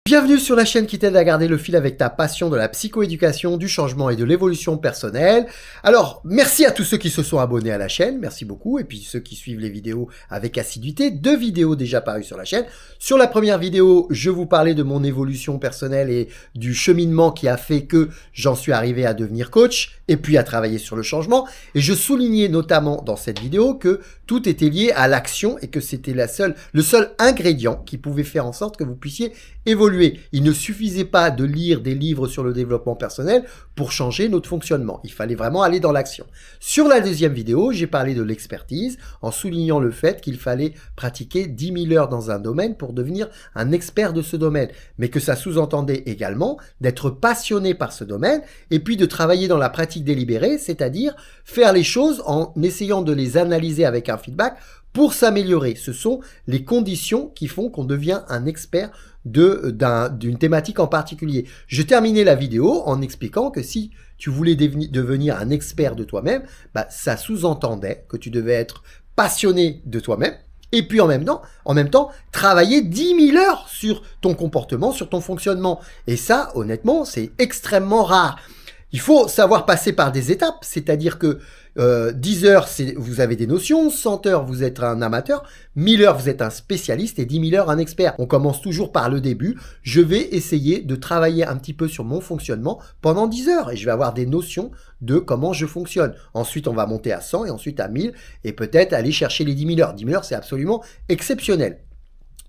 Bienvenue sur la chaîne qui t'aide à garder le fil avec ta passion de la psychoéducation, du changement et de l'évolution personnelle. Alors, merci à tous ceux qui se sont abonnés à la chaîne, merci beaucoup, et puis ceux qui suivent les vidéos avec assiduité. 2 vidéos déjà parues sur la chaîne. Sur la première vidéo, je vous parlais de mon évolution personnelle et du cheminement qui a fait que j'en suis arrivé à devenir coach, et puis à travailler sur le changement. Et je soulignais notamment dans cette vidéo que tout était lié à l'action et que c'était le seul ingrédient qui pouvait faire en sorte que vous puissiez évoluer. Il ne suffisait pas de lire des livres sur le développement personnel pour changer notre fonctionnement. Il fallait vraiment aller dans l'action. Sur la deuxième vidéo, j'ai parlé de l'expertise en soulignant le fait qu'il fallait pratiquer 10 000 heures dans un domaine pour devenir un expert de ce domaine, mais que ça sous-entendait également d'être passionné par ce domaine et puis de travailler dans la pratique délibérée, c'est-à-dire faire les choses en essayant de les analyser avec un feedback pour s'améliorer. Ce sont les conditions qui font qu'on devient un expert d'une thématique en particulier. Je terminais la vidéo en expliquant que si tu voulais devenir un expert de toi-même, ça sous-entendait que tu devais être passionné de toi-même et puis en même temps, travailler 10 000 heures sur ton comportement, sur ton fonctionnement. Et ça, honnêtement, c'est extrêmement rare. Il faut savoir passer par des étapes, c'est-à-dire que 10 heures, vous avez des notions, 100 heures, vous êtes un amateur, 1000 heures, vous êtes un spécialiste et 10 000 heures, un expert. On commence toujours par le début. Je vais essayer de travailler un petit peu sur mon fonctionnement pendant 10 heures et je vais avoir des notions de comment je fonctionne. Ensuite, on va monter à 100 et ensuite à 1000 et peut-être aller chercher les 10 000 heures. 10 000 heures, c'est absolument exceptionnel.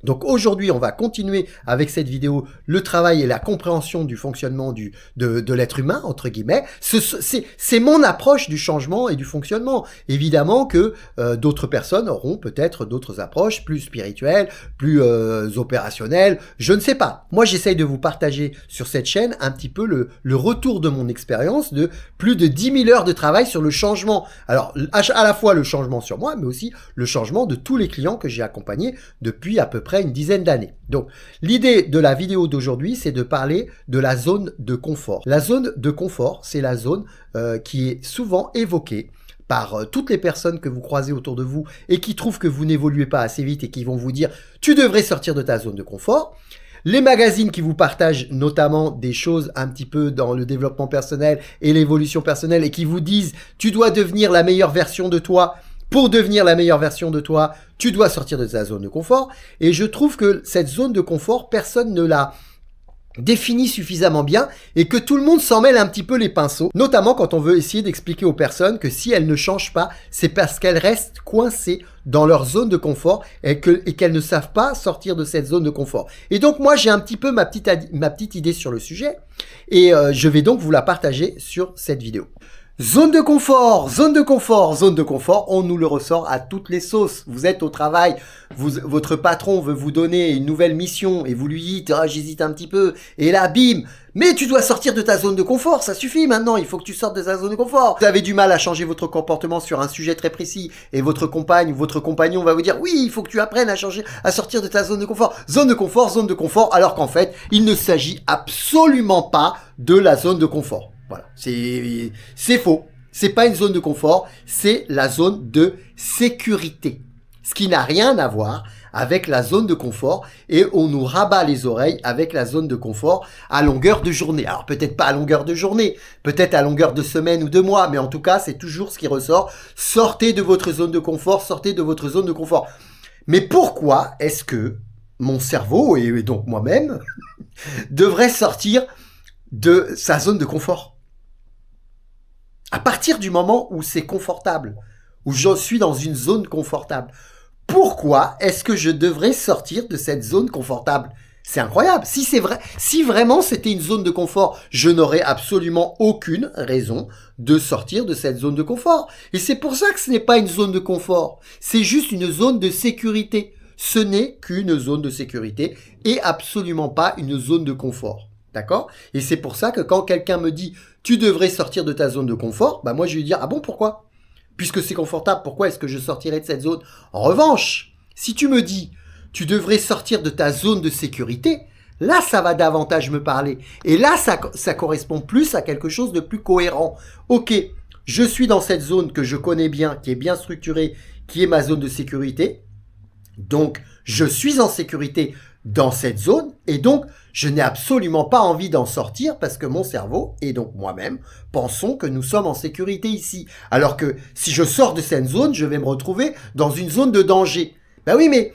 Donc aujourd'hui, on va continuer avec cette vidéo le travail et la compréhension du fonctionnement de l'être humain, entre guillemets. C'est mon approche du changement et du fonctionnement. Évidemment que d'autres personnes auront peut-être d'autres approches plus spirituelles, plus opérationnelles, je ne sais pas. Moi, j'essaye de vous partager sur cette chaîne un petit peu le retour de mon expérience de plus de 10 000 heures de travail sur le changement. Alors, à la fois le changement sur moi, mais aussi le changement de tous les clients que j'ai accompagnés depuis à peu près une dizaine d'années. Donc, l'idée de la vidéo d'aujourd'hui, c'est de parler de la zone de confort. La zone de confort, c'est la zone qui est souvent évoquée par toutes les personnes que vous croisez autour de vous et qui trouvent que vous n'évoluez pas assez vite et qui vont vous dire « tu devrais sortir de ta zone de confort ». Les magazines qui vous partagent notamment des choses un petit peu dans le développement personnel et l'évolution personnelle et qui vous disent « tu dois devenir la meilleure version de toi ». Pour devenir la meilleure version de toi, tu dois sortir de ta zone de confort. Et je trouve que cette zone de confort, personne ne l'a définie suffisamment bien et que tout le monde s'en mêle un petit peu les pinceaux. Notamment quand on veut essayer d'expliquer aux personnes que si elles ne changent pas, c'est parce qu'elles restent coincées dans leur zone de confort et qu'elles ne savent pas sortir de cette zone de confort. Et donc moi, j'ai un petit peu ma petite idée sur le sujet et je vais donc vous la partager sur cette vidéo. Zone de confort, zone de confort, zone de confort, on nous le ressort à toutes les sauces. Vous êtes au travail, votre patron veut vous donner une nouvelle mission et vous lui dites « ah, j'hésite un petit peu » et là, bim, mais tu dois sortir de ta zone de confort, ça suffit maintenant, il faut que tu sortes de ta zone de confort. Vous avez du mal à changer votre comportement sur un sujet très précis et votre compagne ou votre compagnon va vous dire « oui, il faut que tu apprennes à sortir de ta zone de confort ». Zone de confort, alors qu'en fait, il ne s'agit absolument pas de la zone de confort. Voilà, c'est faux. C'est pas une zone de confort, c'est la zone de sécurité. Ce qui n'a rien à voir avec la zone de confort et on nous rabat les oreilles avec la zone de confort à longueur de journée. Alors peut-être pas à longueur de journée, peut-être à longueur de semaine ou de mois, mais en tout cas, c'est toujours ce qui ressort. Sortez de votre zone de confort, sortez de votre zone de confort. Mais pourquoi est-ce que mon cerveau et donc moi-même devrait sortir de sa zone de confort? À partir du moment où c'est confortable, où je suis dans une zone confortable, pourquoi est-ce que je devrais sortir de cette zone confortable? C'est incroyable. Si c'est vrai, si vraiment c'était une zone de confort, je n'aurais absolument aucune raison de sortir de cette zone de confort. Et c'est pour ça que ce n'est pas une zone de confort. C'est juste une zone de sécurité. Ce n'est qu'une zone de sécurité et absolument pas une zone de confort. D'accord? Et c'est pour ça que quand quelqu'un me dit « tu devrais sortir de ta zone de confort », moi je vais lui dire « ah bon, pourquoi ? Puisque c'est confortable, pourquoi est-ce que je sortirais de cette zone ?» En revanche, si tu me dis « tu devrais sortir de ta zone de sécurité », là ça va davantage me parler. Et là ça correspond plus à quelque chose de plus cohérent. Ok, je suis dans cette zone que je connais bien, qui est bien structurée, qui est ma zone de sécurité. Donc je suis en sécurité dans cette zone et donc je n'ai absolument pas envie d'en sortir parce que mon cerveau et donc moi-même pensons que nous sommes en sécurité ici. Alors que si je sors de cette zone, je vais me retrouver dans une zone de danger. Ben oui, mais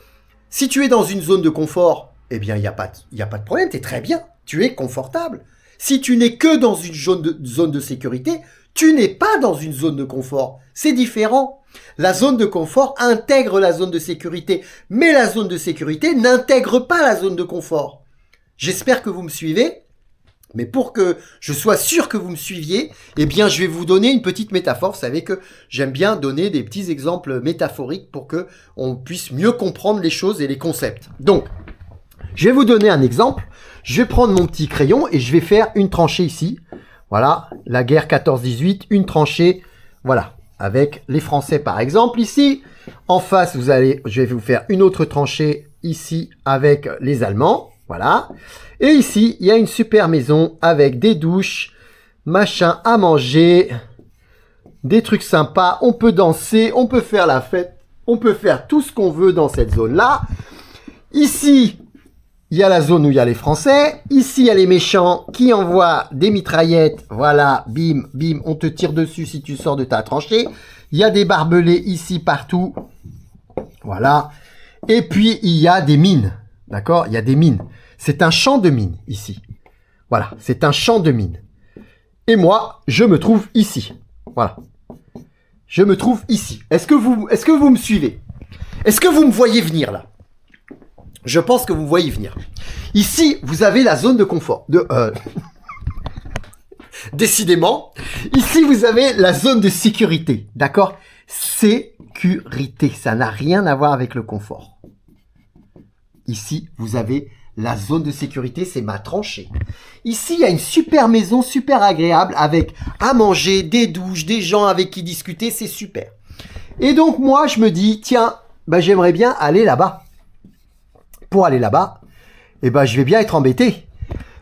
si tu es dans une zone de confort, eh bien il n'y a pas de problème, tu es très bien, tu es confortable. Si tu n'es que dans une zone de sécurité, tu n'es pas dans une zone de confort. C'est différent. La zone de confort intègre la zone de sécurité, mais la zone de sécurité n'intègre pas la zone de confort. J'espère que vous me suivez, mais pour que je sois sûr que vous me suiviez, eh bien je vais vous donner une petite métaphore. Vous savez que j'aime bien donner des petits exemples métaphoriques pour que on puisse mieux comprendre les choses et les concepts. Donc, je vais vous donner un exemple. Je vais prendre mon petit crayon et je vais faire une tranchée ici. Voilà, la guerre 14-18, une tranchée, voilà, avec les Français par exemple ici. En face, je vais vous faire une autre tranchée ici avec les Allemands, voilà. Et ici, il y a une super maison avec des douches, machin à manger, des trucs sympas. On peut danser, on peut faire la fête, on peut faire tout ce qu'on veut dans cette zone-là. Ici, il y a la zone où il y a les Français. Ici, il y a les méchants qui envoient des mitraillettes. Voilà, bim, bim, on te tire dessus si tu sors de ta tranchée. Il y a des barbelés ici, partout. Voilà. Et puis, il y a des mines. D'accord? Il y a des mines. C'est un champ de mines, ici. Voilà, c'est un champ de mines. Et moi, je me trouve ici. Voilà. Je me trouve ici. Est-ce que vous me suivez? Est-ce que vous me voyez venir, là? Je pense que vous voyez venir. Ici, vous avez la zone de confort. Décidément, ici, vous avez la zone de sécurité. D'accord? Sécurité, ça n'a rien à voir avec le confort. Ici, vous avez la zone de sécurité, c'est ma tranchée. Ici, il y a une super maison, super agréable, avec à manger, des douches, des gens avec qui discuter, c'est super. Et donc, moi, je me dis, tiens, j'aimerais bien aller là-bas. Pour aller là-bas, je vais bien être embêté.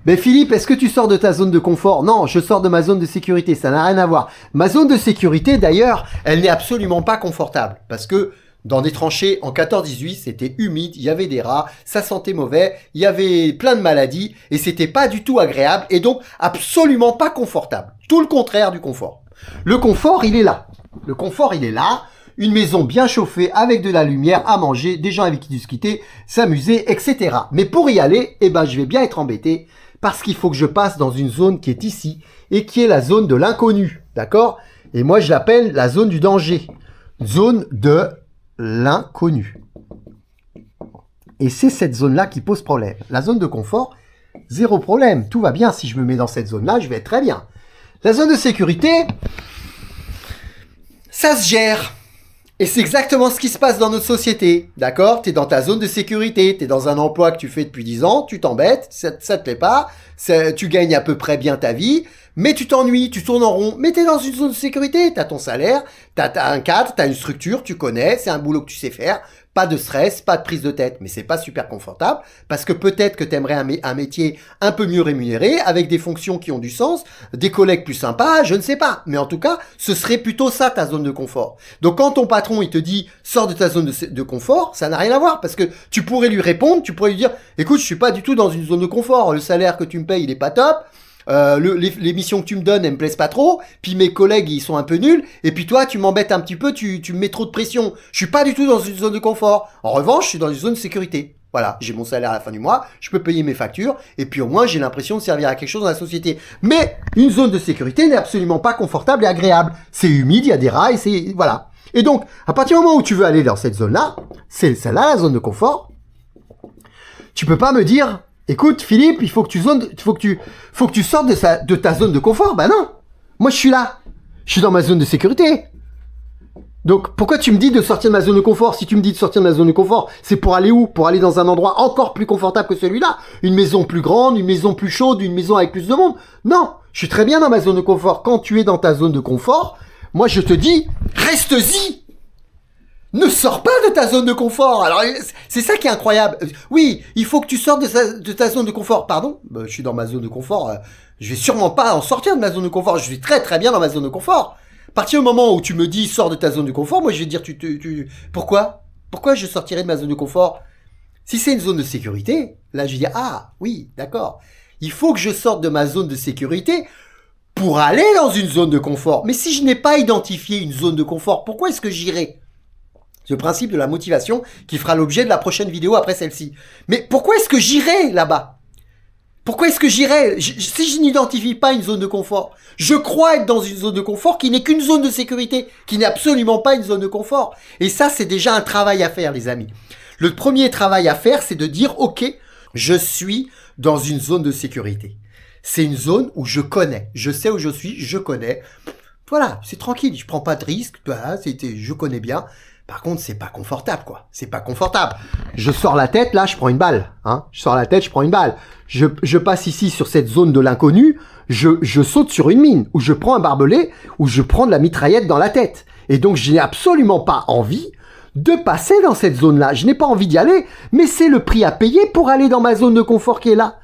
Mais Philippe, est-ce que tu sors de ta zone de confort? Non, je sors de ma zone de sécurité, ça n'a rien à voir. Ma zone de sécurité, d'ailleurs, elle n'est absolument pas confortable. Parce que dans des tranchées en 14-18, c'était humide, il y avait des rats, ça sentait mauvais, il y avait plein de maladies, et c'était pas du tout agréable, et donc absolument pas confortable. Tout le contraire du confort. Le confort, il est là. Le confort, il est là. Une maison bien chauffée, avec de la lumière, à manger, des gens avec qui discuter, s'amuser, etc. Mais pour y aller, je vais bien être embêté, parce qu'il faut que je passe dans une zone qui est ici, et qui est la zone de l'inconnu, d'accord? Et moi, je l'appelle la zone du danger. Zone de l'inconnu. Et c'est cette zone-là qui pose problème. La zone de confort, zéro problème. Tout va bien. Si je me mets dans cette zone-là, je vais être très bien. La zone de sécurité, ça se gère. Et c'est exactement ce qui se passe dans notre société, d'accord? T'es dans ta zone de sécurité, t'es dans un emploi que tu fais depuis 10 ans, tu t'embêtes, ça te plaît pas, tu gagnes à peu près bien ta vie, mais tu t'ennuies, tu tournes en rond, mais t'es dans une zone de sécurité, t'as ton salaire, t'as un cadre, t'as une structure, tu connais, c'est un boulot que tu sais faire, pas de stress, pas de prise de tête, mais c'est pas super confortable, parce que peut-être que t'aimerais un métier un peu mieux rémunéré, avec des fonctions qui ont du sens, des collègues plus sympas, je ne sais pas, mais en tout cas, ce serait plutôt ça ta zone de confort. Donc quand ton patron, il te dit, sors de ta zone de confort, ça n'a rien à voir, parce que tu pourrais lui répondre, tu pourrais lui dire, écoute, je suis pas du tout dans une zone de confort, le salaire que tu me payes, il est pas top, les missions que tu me donnes, elles me plaisent pas trop, puis mes collègues, ils sont un peu nuls, et puis toi, tu m'embêtes un petit peu, tu me mets trop de pression. Je suis pas du tout dans une zone de confort. En revanche, je suis dans une zone de sécurité. Voilà, j'ai mon salaire à la fin du mois, je peux payer mes factures, et puis au moins, j'ai l'impression de servir à quelque chose dans la société. Mais une zone de sécurité n'est absolument pas confortable et agréable. C'est humide, il y a des rats, et c'est... Voilà. Et donc, à partir du moment où tu veux aller dans cette zone-là, c'est celle-là, la zone de confort, tu peux pas me dire... Écoute, Philippe, il faut que tu sortes de ta zone de confort. Ben non. Moi, je suis là. Je suis dans ma zone de sécurité. Donc, pourquoi tu me dis de sortir de ma zone de confort? Si tu me dis de sortir de ma zone de confort, c'est pour aller où? Pour aller dans un endroit encore plus confortable que celui-là? Une maison plus grande, une maison plus chaude, une maison avec plus de monde? Non. Je suis très bien dans ma zone de confort. Quand tu es dans ta zone de confort, moi, je te dis, reste-y. Ne sors pas de ta zone de confort. Alors, c'est ça qui est incroyable. Oui, il faut que tu sortes de ta zone de confort. Pardon? Je suis dans ma zone de confort. Je vais sûrement pas en sortir de ma zone de confort. Je suis très très bien dans ma zone de confort. À partir du moment où tu me dis sors de ta zone de confort, moi je vais dire pourquoi? Pourquoi je sortirais de ma zone de confort? Si c'est une zone de sécurité, là je dis ah oui, d'accord. Il faut que je sorte de ma zone de sécurité pour aller dans une zone de confort. Mais si je n'ai pas identifié une zone de confort, pourquoi est-ce que j'irai? C'est le principe de la motivation qui fera l'objet de la prochaine vidéo après celle-ci. Mais pourquoi est-ce que j'irai là-bas? Pourquoi est-ce que j'irai si je n'identifie pas une zone de confort? Je crois être dans une zone de confort qui n'est qu'une zone de sécurité, qui n'est absolument pas une zone de confort. Et ça, c'est déjà un travail à faire, les amis. Le premier travail à faire, c'est de dire, ok, je suis dans une zone de sécurité. C'est une zone où je connais. Je sais où je suis, je connais. Voilà, c'est tranquille, je prends pas de risque. Voilà, je connais bien. Par contre, c'est pas confortable, quoi. C'est pas confortable. Je sors la tête, là, je prends une balle. Hein. Je sors la tête, je prends une balle. Je passe ici sur cette zone de l'inconnu. Je saute sur une mine, ou je prends un barbelé, ou je prends de la mitraillette dans la tête. Et donc, je n'ai absolument pas envie de passer dans cette zone-là. Je n'ai pas envie d'y aller, mais c'est le prix à payer pour aller dans ma zone de confort qui est là.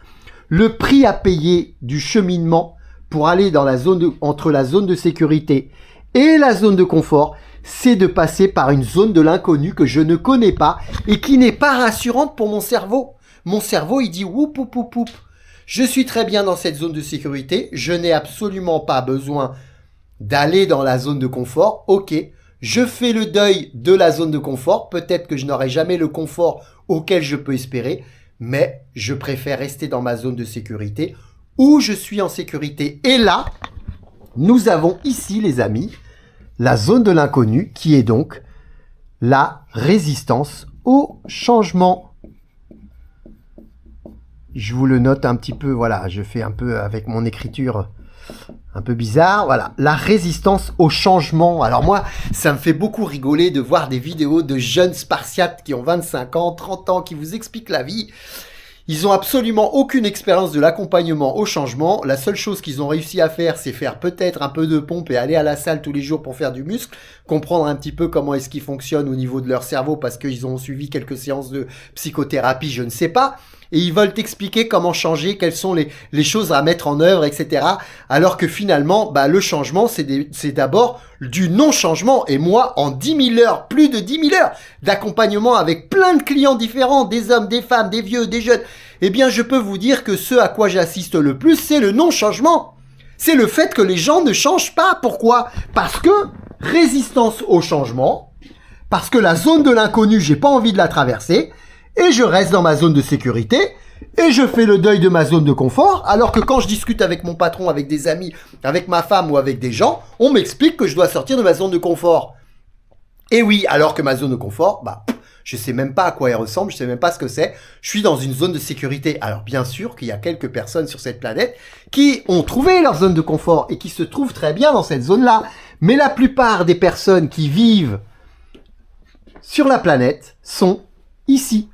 Le prix à payer du cheminement pour aller dans la zone entre la zone de sécurité et la zone de confort, c'est de passer par une zone de l'inconnu que je ne connais pas et qui n'est pas rassurante pour mon cerveau. Mon cerveau, il dit whoop, whoop, whoop, whoop. Je suis très bien dans cette zone de sécurité. Je n'ai absolument pas besoin d'aller dans la zone de confort. Ok, je fais le deuil de la zone de confort. Peut-être que je n'aurai jamais le confort auquel je peux espérer, mais je préfère rester dans ma zone de sécurité où je suis en sécurité. Et là, nous avons ici, les amis, la zone de l'inconnu qui est donc la résistance au changement. Je vous le note un petit peu, voilà, je fais un peu avec mon écriture un peu bizarre, voilà, la résistance au changement. Alors moi, ça me fait beaucoup rigoler de voir des vidéos de jeunes spartiates qui ont 25 ans, 30 ans, qui vous expliquent la vie. Ils ont absolument aucune expérience de l'accompagnement au changement. La seule chose qu'ils ont réussi à faire, c'est faire peut-être un peu de pompe et aller à la salle tous les jours pour faire du muscle, comprendre un petit peu comment est-ce qu'ils fonctionnent au niveau de leur cerveau parce qu'ils ont suivi quelques séances de psychothérapie, je ne sais pas. Et ils veulent t'expliquer comment changer, quelles sont les choses à mettre en œuvre, etc. Alors que finalement, le changement, c'est d'abord du non-changement. Et moi, en 10 000 heures, plus de 10 000 heures d'accompagnement avec plein de clients différents, des hommes, des femmes, des vieux, des jeunes, eh bien, je peux vous dire que ce à quoi j'assiste le plus, c'est le non-changement. C'est le fait que les gens ne changent pas. Pourquoi? Parce que résistance au changement, parce que la zone de l'inconnu, j'ai pas envie de la traverser, et je reste dans ma zone de sécurité, et je fais le deuil de ma zone de confort, alors que quand je discute avec mon patron, avec des amis, avec ma femme ou avec des gens, on m'explique que je dois sortir de ma zone de confort. Et oui, alors que ma zone de confort, je sais même pas à quoi elle ressemble, je sais même pas ce que c'est, je suis dans une zone de sécurité. Alors bien sûr qu'il y a quelques personnes sur cette planète qui ont trouvé leur zone de confort et qui se trouvent très bien dans cette zone-là, mais la plupart des personnes qui vivent sur la planète sont ici,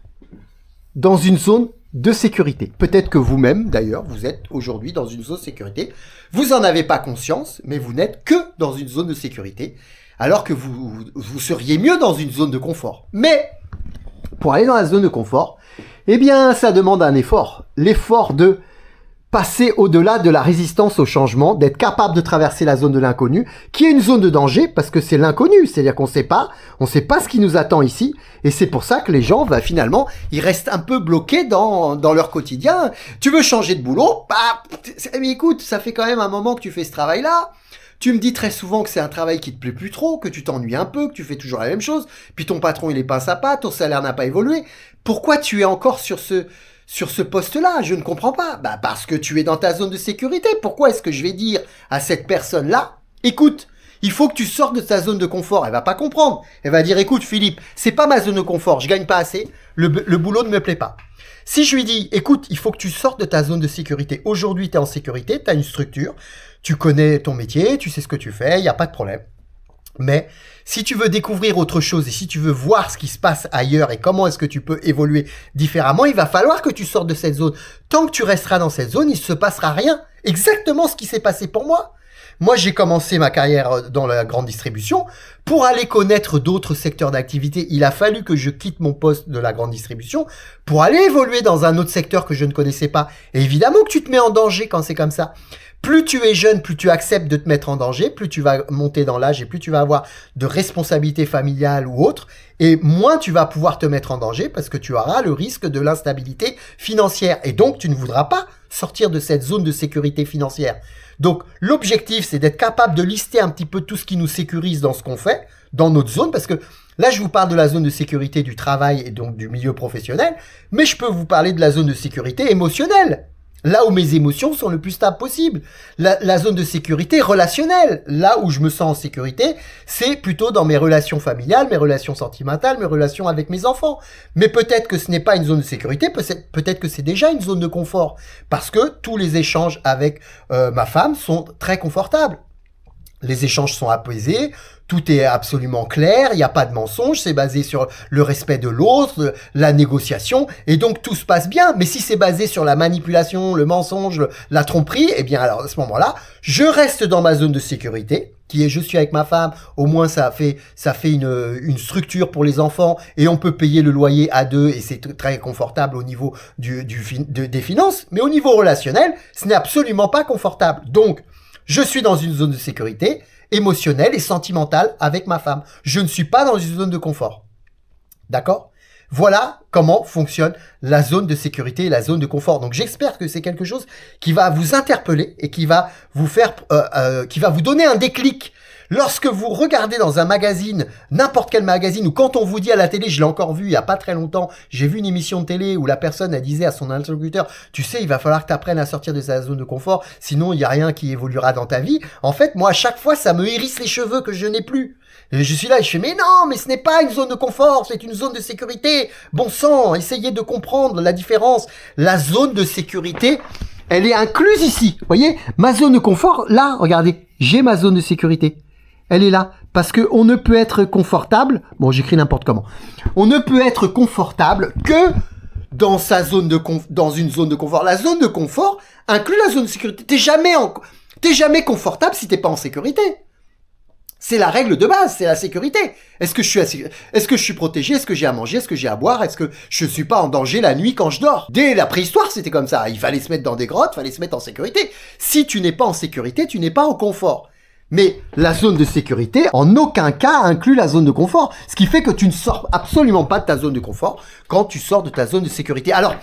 dans une zone de sécurité. Peut-être que vous-même, d'ailleurs, vous êtes aujourd'hui dans une zone de sécurité. Vous n'en avez pas conscience, mais vous n'êtes que dans une zone de sécurité, alors que vous seriez mieux dans une zone de confort. Mais, pour aller dans la zone de confort, eh bien, ça demande un effort. L'effort de passer au-delà de la résistance au changement, d'être capable de traverser la zone de l'inconnu, qui est une zone de danger, parce que c'est l'inconnu, c'est-à-dire qu'on sait pas ce qui nous attend ici, et c'est pour ça que les gens, finalement, ils restent un peu bloqués dans leur quotidien. Tu veux changer de boulot? Mais écoute, ça fait quand même un moment que tu fais ce travail-là. Tu me dis très souvent que c'est un travail qui te plaît plus trop, que tu t'ennuies un peu, que tu fais toujours la même chose, puis ton patron, il est pas sympa, ton salaire n'a pas évolué. Pourquoi tu es encore sur ce poste-là? Je ne comprends pas. Parce que tu es dans ta zone de sécurité. Pourquoi est-ce que je vais dire à cette personne-là, écoute, il faut que tu sortes de ta zone de confort? Elle va pas comprendre. Elle va dire, écoute Philippe, c'est pas ma zone de confort, je gagne pas assez, le boulot ne me plaît pas. Si je lui dis, écoute, il faut que tu sortes de ta zone de sécurité. Aujourd'hui, tu es en sécurité, tu as une structure, tu connais ton métier, tu sais ce que tu fais, il n'y a pas de problème. Mais si tu veux découvrir autre chose et si tu veux voir ce qui se passe ailleurs et comment est-ce que tu peux évoluer différemment, il va falloir que tu sortes de cette zone. Tant que tu resteras dans cette zone, il ne se passera rien. Exactement ce qui s'est passé pour moi. Moi, j'ai commencé ma carrière dans la grande distribution. Pour aller connaître d'autres secteurs d'activité, il a fallu que je quitte mon poste de la grande distribution pour aller évoluer dans un autre secteur que je ne connaissais pas. Et évidemment que tu te mets en danger quand c'est comme ça. Plus tu es jeune, plus tu acceptes de te mettre en danger, plus tu vas monter dans l'âge et plus tu vas avoir de responsabilités familiales ou autres, et moins tu vas pouvoir te mettre en danger parce que tu auras le risque de l'instabilité financière. Et donc, tu ne voudras pas sortir de cette zone de sécurité financière. Donc, l'objectif, c'est d'être capable de lister un petit peu tout ce qui nous sécurise dans ce qu'on fait, dans notre zone, parce que là, je vous parle de la zone de sécurité du travail et donc du milieu professionnel, mais je peux vous parler de la zone de sécurité émotionnelle. Là où mes émotions sont le plus stables possible. La zone de sécurité relationnelle. Là où je me sens en sécurité, c'est plutôt dans mes relations familiales, mes relations sentimentales, mes relations avec mes enfants. Mais peut-être que ce n'est pas une zone de sécurité, peut-être que c'est déjà une zone de confort. Parce que tous les échanges avec ma femme sont très confortables. Les échanges sont apaisés, tout est absolument clair, il n'y a pas de mensonge, c'est basé sur le respect de l'autre, la négociation, et donc tout se passe bien. Mais si c'est basé sur la manipulation, le mensonge, la tromperie, eh bien alors à ce moment-là, je reste dans ma zone de sécurité, qui est je suis avec ma femme, au moins ça fait une structure pour les enfants, et on peut payer le loyer à deux, et c'est très confortable au niveau des finances, mais au niveau relationnel, ce n'est absolument pas confortable. Donc, je suis dans une zone de sécurité émotionnelle et sentimentale avec ma femme. Je ne suis pas dans une zone de confort. D'accord ? Voilà comment fonctionne la zone de sécurité et la zone de confort. Donc j'espère que c'est quelque chose qui va vous interpeller et qui va vous faire, qui va vous donner un déclic. Lorsque vous regardez dans un magazine, n'importe quel magazine, ou quand on vous dit à la télé, je l'ai encore vu il y a pas très longtemps, j'ai vu une émission de télé où la personne elle disait à son interlocuteur, tu sais, il va falloir que tu apprennes à sortir de sa zone de confort, sinon il n'y a rien qui évoluera dans ta vie. En fait, moi, à chaque fois, ça me hérisse les cheveux que je n'ai plus. Et je suis là et je fais, mais non, mais ce n'est pas une zone de confort, c'est une zone de sécurité. Bon sang, essayez de comprendre la différence. La zone de sécurité, elle est incluse ici. Vous voyez, ma zone de confort, là, regardez, j'ai ma zone de sécurité. Elle est là, parce que on ne peut être confortable, bon j'écris n'importe comment, on ne peut être confortable que dans sa zone dans une zone de confort. La zone de confort inclut la zone de sécurité. T'es jamais confortable si t'es pas en sécurité. C'est la règle de base, c'est la sécurité. Est-ce que je suis protégé? Est-ce que j'ai à manger? Est-ce que j'ai à boire? Est-ce que je suis pas en danger la nuit quand je dors? Dès la préhistoire, c'était comme ça. Il fallait se mettre dans des grottes, il fallait se mettre en sécurité. Si tu n'es pas en sécurité, tu n'es pas en confort. Mais la zone de sécurité, en aucun cas, inclut la zone de confort. Ce qui fait que tu ne sors absolument pas de ta zone de confort quand tu sors de ta zone de sécurité. Alors,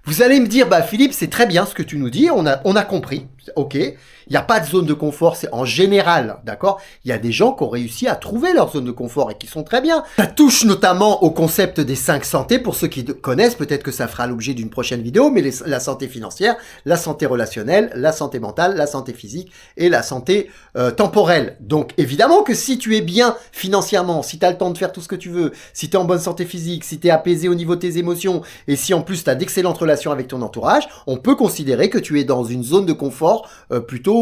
vous allez me dire, bah Philippe, c'est très bien ce que tu nous dis, on a compris, ok. Il n'y a pas de zone de confort, c'est en général, d'accord? Il y a des gens qui ont réussi à trouver leur zone de confort et qui sont très bien. Ça touche notamment au concept des 5 santé, pour ceux qui connaissent, peut-être que ça fera l'objet d'une prochaine vidéo, mais la santé financière, la santé relationnelle, la santé mentale, la santé physique et la santé temporelle. Donc évidemment que si tu es bien financièrement, si tu as le temps de faire tout ce que tu veux, si tu es en bonne santé physique, si tu es apaisé au niveau de tes émotions, et si en plus tu as d'excellentes relations avec ton entourage, on peut considérer que tu es dans une zone de confort plutôt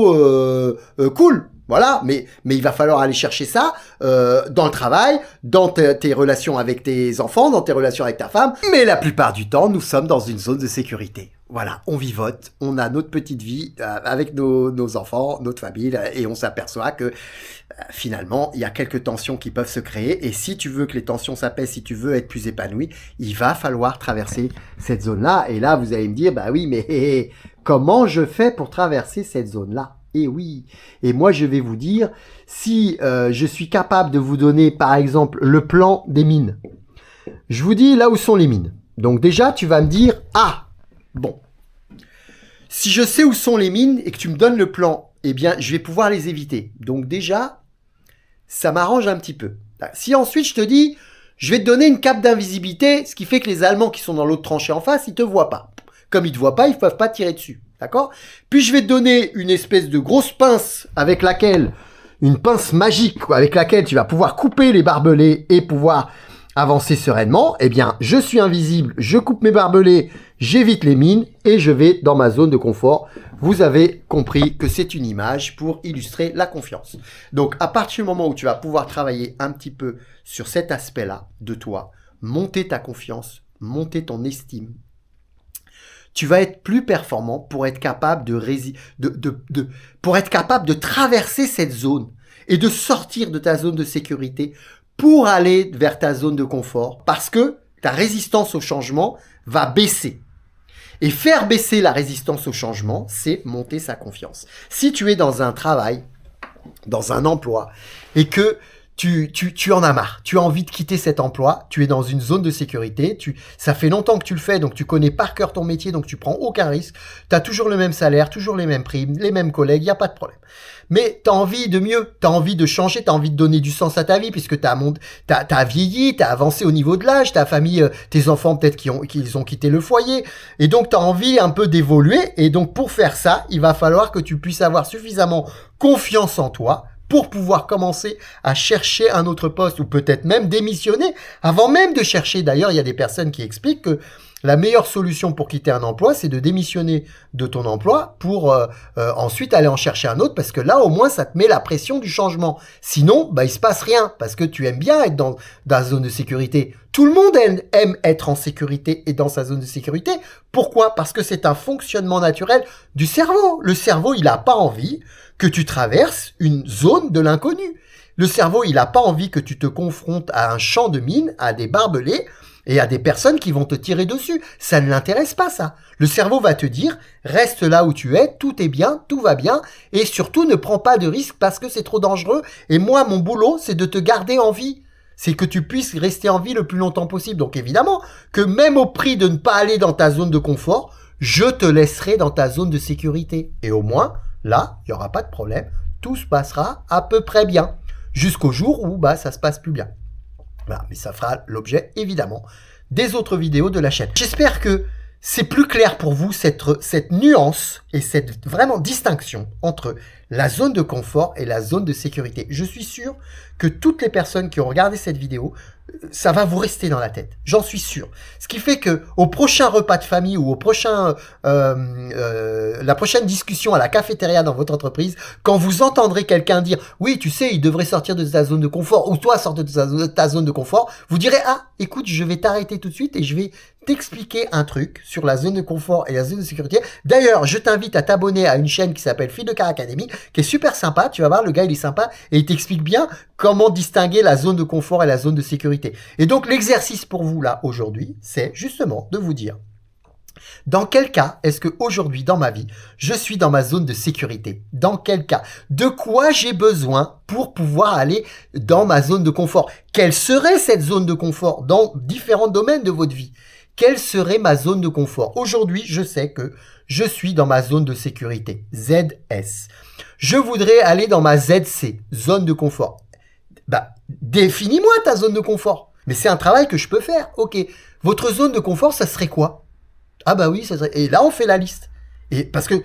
cool. Voilà, mais il va falloir aller chercher ça dans le travail, dans tes relations avec tes enfants, dans tes relations avec ta femme. Mais la plupart du temps, nous sommes dans une zone de sécurité. Voilà, on vivote, on a notre petite vie avec nos enfants, notre famille, et on s'aperçoit que finalement, il y a quelques tensions qui peuvent se créer. Et si tu veux que les tensions s'apaisent, si tu veux être plus épanoui, il va falloir traverser cette zone-là. Et là, vous allez me dire, bah oui, mais comment je fais pour traverser cette zone-là? Et oui, et moi je vais vous dire, si je suis capable de vous donner par exemple le plan des mines, je vous dis là où sont les mines. Donc déjà tu vas me dire, ah, bon, si je sais où sont les mines et que tu me donnes le plan, eh bien je vais pouvoir les éviter. Donc déjà, ça m'arrange un petit peu. Si ensuite je te dis, je vais te donner une cape d'invisibilité, ce qui fait que les Allemands qui sont dans l'autre tranchée en face, ils te voient pas. Comme ils te voient pas, ils peuvent pas tirer dessus. D'accord? Puis je vais te donner une espèce de grosse pince avec laquelle, une pince magique, quoi, avec laquelle tu vas pouvoir couper les barbelés et pouvoir avancer sereinement. Eh bien, je suis invisible, je coupe mes barbelés, j'évite les mines et je vais dans ma zone de confort. Vous avez compris que c'est une image pour illustrer la confiance. Donc, à partir du moment où tu vas pouvoir travailler un petit peu sur cet aspect-là de toi, monter ta confiance, monter ton estime, tu vas être plus performant pour être capable pour être capable de traverser cette zone et de sortir de ta zone de sécurité pour aller vers ta zone de confort, parce que ta résistance au changement va baisser. Et faire baisser la résistance au changement, c'est monter sa confiance. Si tu es dans un travail, dans un emploi, et que tu en as marre, tu as envie de quitter cet emploi, tu es dans une zone de sécurité, ça fait longtemps que tu le fais, donc tu connais par cœur ton métier, donc tu prends aucun risque, tu as toujours le même salaire, toujours les mêmes primes, les mêmes collègues, il n'y a pas de problème. Mais tu as envie de mieux, tu as envie de changer, tu as envie de donner du sens à ta vie, puisque tu as vieilli, tu as avancé au niveau de l'âge, ta famille, tes enfants peut-être qu'ils ont quitté le foyer, et donc tu as envie un peu d'évoluer, et donc pour faire ça, il va falloir que tu puisses avoir suffisamment confiance en toi, pour pouvoir commencer à chercher un autre poste ou peut-être même démissionner avant même de chercher. D'ailleurs, il y a des personnes qui expliquent que la meilleure solution pour quitter un emploi, c'est de démissionner de ton emploi pour ensuite aller en chercher un autre, parce que là, au moins, ça te met la pression du changement. Sinon, il se passe rien, parce que tu aimes bien être dans la zone de sécurité. Tout le monde aime être en sécurité et dans sa zone de sécurité. Pourquoi? Parce que c'est un fonctionnement naturel du cerveau. Le cerveau, il n'a pas envie que tu traverses une zone de l'inconnu. Le cerveau, il n'a pas envie que tu te confrontes à un champ de mines, à des barbelés et à des personnes qui vont te tirer dessus. Ça ne l'intéresse pas, ça. Le cerveau va te dire, reste là où tu es, tout est bien, tout va bien, et surtout ne prends pas de risques parce que c'est trop dangereux. Et moi, mon boulot, c'est de te garder en vie. C'est que tu puisses rester en vie le plus longtemps possible. Donc évidemment, que même au prix de ne pas aller dans ta zone de confort, je te laisserai dans ta zone de sécurité. Et au moins, là, il n'y aura pas de problème. Tout se passera à peu près bien. Jusqu'au jour où ça se passe plus bien. Voilà, mais ça fera l'objet, évidemment, des autres vidéos de la chaîne. J'espère que c'est plus clair pour vous cette nuance et cette vraiment distinction entre la zone de confort et la zone de sécurité. Je suis sûr que toutes les personnes qui ont regardé cette vidéo, ça va vous rester dans la tête. J'en suis sûr. Ce qui fait que au prochain repas de famille ou au prochain la prochaine discussion à la cafétéria dans votre entreprise, quand vous entendrez quelqu'un dire « Oui, tu sais, il devrait sortir de ta zone de confort » ou « Toi, sors de ta zone de confort », vous direz « Ah, écoute, je vais t'arrêter tout de suite et je vais t'expliquer un truc sur la zone de confort et la zone de sécurité. D'ailleurs, je t'invite à t'abonner à une chaîne qui s'appelle Fille de Car Academy, qui est super sympa. Tu vas voir, le gars, il est sympa et il t'explique bien comment distinguer la zone de confort et la zone de sécurité. Et donc, l'exercice pour vous, là, aujourd'hui, c'est justement de vous dire dans quel cas est-ce que aujourd'hui dans ma vie, je suis dans ma zone de sécurité? Dans quel cas? De quoi j'ai besoin pour pouvoir aller dans ma zone de confort? Quelle serait cette zone de confort dans différents domaines de votre vie? Quelle serait ma zone de confort? Aujourd'hui, je sais que je suis dans ma zone de sécurité, ZS. Je voudrais aller dans ma ZC, zone de confort. Définis-moi ta zone de confort. Mais c'est un travail que je peux faire. Ok, votre zone de confort, ça serait quoi? Ah oui, ça serait... Et là, on fait la liste. Et parce que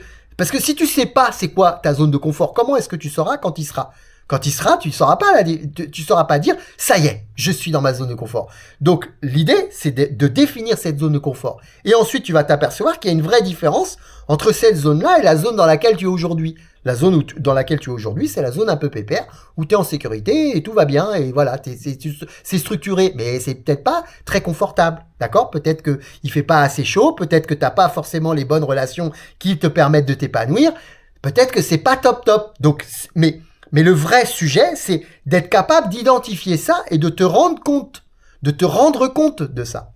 si tu sais pas c'est quoi ta zone de confort, comment est-ce que tu sauras quand il sera? Quand il sera, tu sauras pas dire ça y est, je suis dans ma zone de confort. Donc l'idée, c'est de définir cette zone de confort. Et ensuite, tu vas t'apercevoir qu'il y a une vraie différence entre cette zone-là et la zone dans laquelle tu es aujourd'hui. La zone dans laquelle tu es aujourd'hui, c'est la zone un peu pépère, où tu es en sécurité et tout va bien, et voilà, c'est structuré, mais c'est peut-être pas très confortable, d'accord? Peut-être que il fait pas assez chaud, peut-être que t'as pas forcément les bonnes relations qui te permettent de t'épanouir, peut-être que c'est pas top. Donc, mais le vrai sujet, c'est d'être capable d'identifier ça et de te rendre compte de ça.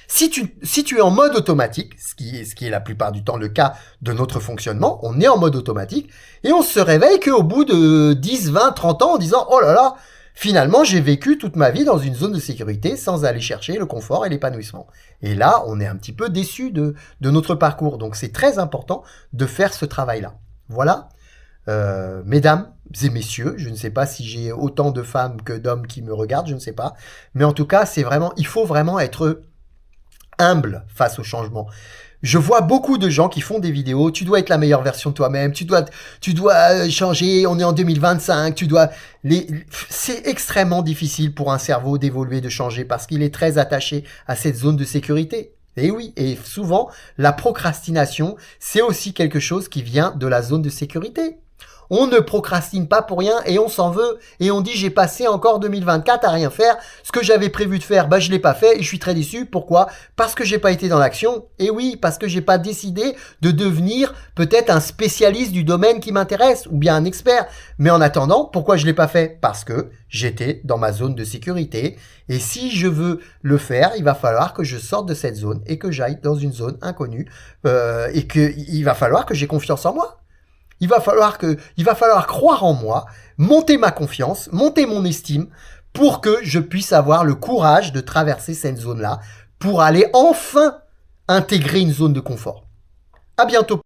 Si tu es en mode automatique, ce qui est la plupart du temps le cas de notre fonctionnement, on est en mode automatique et on se réveille qu'au bout de 10, 20, 30 ans en disant « Oh là là, finalement j'ai vécu toute ma vie dans une zone de sécurité sans aller chercher le confort et l'épanouissement. » Et là, on est un petit peu déçu de notre parcours. Donc c'est très important de faire ce travail-là. Voilà. Mesdames et messieurs, je ne sais pas si j'ai autant de femmes que d'hommes qui me regardent, je ne sais pas. Mais en tout cas, il faut vraiment être humble face au changement. Je vois beaucoup de gens qui font des vidéos, tu dois être la meilleure version de toi-même, tu dois changer, on est en 2025, c'est extrêmement difficile pour un cerveau d'évoluer, de changer, parce qu'il est très attaché à cette zone de sécurité. Et oui, et souvent, la procrastination, c'est aussi quelque chose qui vient de la zone de sécurité. On ne procrastine pas pour rien et on s'en veut. Et on dit j'ai passé encore 2024 à rien faire. Ce que j'avais prévu de faire, je l'ai pas fait et je suis très déçu. Pourquoi? Parce que j'ai pas été dans l'action. Et oui, parce que j'ai pas décidé de devenir peut-être un spécialiste du domaine qui m'intéresse ou bien un expert. Mais en attendant, pourquoi je l'ai pas fait? Parce que j'étais dans ma zone de sécurité. Et si je veux le faire, il va falloir que je sorte de cette zone et que j'aille dans une zone inconnue et qu'il va falloir que j'ai confiance en moi. Il va falloir croire en moi, monter ma confiance, monter mon estime pour que je puisse avoir le courage de traverser cette zone-là pour aller enfin intégrer une zone de confort. À bientôt.